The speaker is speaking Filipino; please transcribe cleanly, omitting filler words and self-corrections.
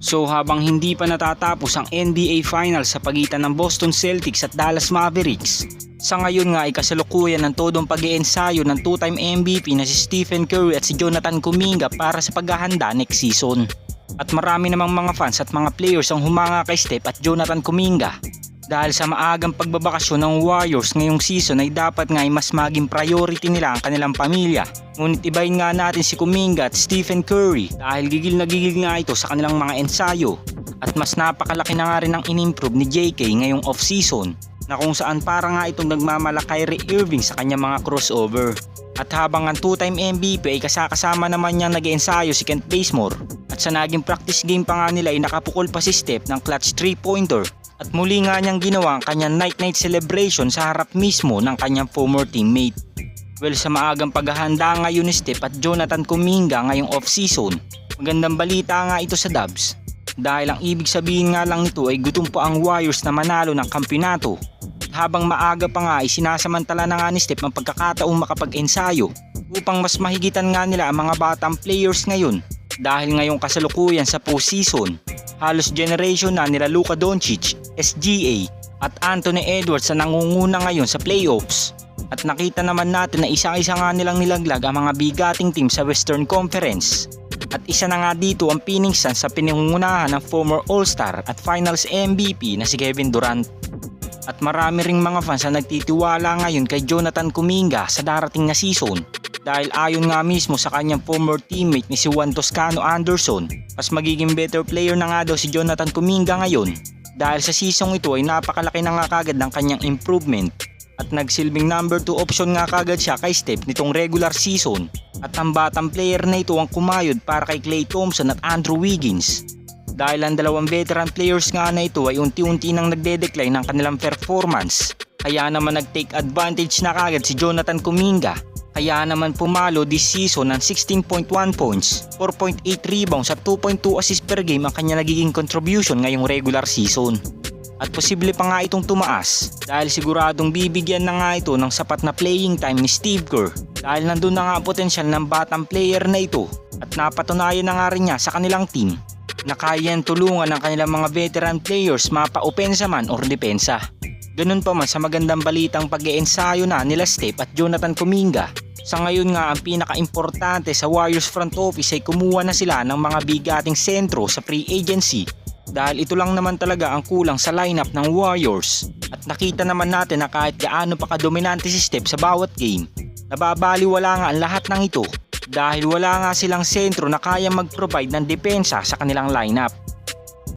So habang hindi pa natatapos ang NBA Finals sa pagitan ng Boston Celtics at Dallas Mavericks, sa ngayon nga ay kasalukuyan ng todong pag-iensayo ng two-time MVP na si Stephen Curry at si Jonathan Kuminga para sa paghahanda next season. At marami namang mga fans at mga players ang humanga kay Steph at Jonathan Kuminga dahil sa maagang pagbabakasyon ng Warriors ngayong season ay dapat nga ay mas maging priority nila ang kanilang pamilya. Ngunit ibahin nga natin si Kuminga at Stephen Curry dahil gigil na gigil nga ito sa kanilang mga ensayo at mas napakalaki na nga rin ang in-improve ni JK ngayong off-season na kung saan para nga itong nagmamala Kyrie Irving sa kanyang mga crossover. At habang ang two-time MVP ay kasama naman niyang nag-ensayo si Kent Bazemore at sa naging practice game pa nga nila ay nakapukol pa si Steph ng clutch 3-pointer at muli nga niyang ginawa ang kanyang night-night celebration sa harap mismo ng kanyang former teammate. Well, sa maagang paghahanda ngayon ni Steph at Jonathan Kuminga ngayong off-season, magandang balita nga ito sa Dubs dahil ang ibig sabihin nga lang nito ay gutom pa ang Warriors na manalo ng kampyonato. Habang maaga pa nga ay sinasamantala na nga ni Steph ang pagkakataong makapag-ensayo upang mas mahigitan nga nila ang mga batang players ngayon dahil ngayong kasalukuyan sa postseason. Halos generation na nila Luka Doncic, SGA at Anthony Edwards na nangunguna ngayon sa playoffs. At nakita naman natin na isa-isa nga nilang nilaglag ang mga bigating team sa Western Conference. At isa na nga dito ang Phoenix Suns sa pinangungunahan ng former All-Star at Finals MVP na si Kevin Durant. At marami ring mga fans na nagtitiwala ngayon kay Jonathan Kuminga sa darating na season dahil ayon nga mismo sa kanyang former teammate ni si Juan Toscano Anderson, mas magiging better player na nga daw si Jonathan Kuminga ngayon dahil sa season ito ay napakalaki na nga kagad ng kanyang improvement at nagsilbing number 2 option nga kagad siya kay Steph nitong regular season at ang batang player na ito ang kumayod para kay Klay Thompson at Andrew Wiggins. Dahil ang dalawang veteran players nga na ito ay unti-unti nang nagde-decline ng kanilang performance. Kaya naman nag-take advantage na kagad si Jonathan Kuminga. Kaya naman pumalo this season ng 16.1 points, 4.8 rebounds at 2.2 assists per game ang kanya nagiging contribution ngayong regular season. At posible pa nga itong tumaas dahil siguradong bibigyan na nga ito ng sapat na playing time ni Steve Kerr dahil nandun na nga ang potensyal ng batang player na ito at napatunayan na nga rin niya sa kanilang team na kayang tulungan ng kanilang mga veteran players mapa-opensa man or depensa. Ganun pa man sa magandang balitang pag-iensayo na nila Steph at Jonathan Kuminga. Sa ngayon nga ang pinaka-importante sa Warriors front office ay kumuha na sila ng mga bigating sentro sa free agency dahil ito lang naman talaga ang kulang sa lineup ng Warriors. At nakita naman natin na kahit gaano pa kadominante si Steph sa bawat game, nababaliwala nga ang lahat ng ito dahil wala nga silang sentro na kayang mag-provide ng depensa sa kanilang lineup.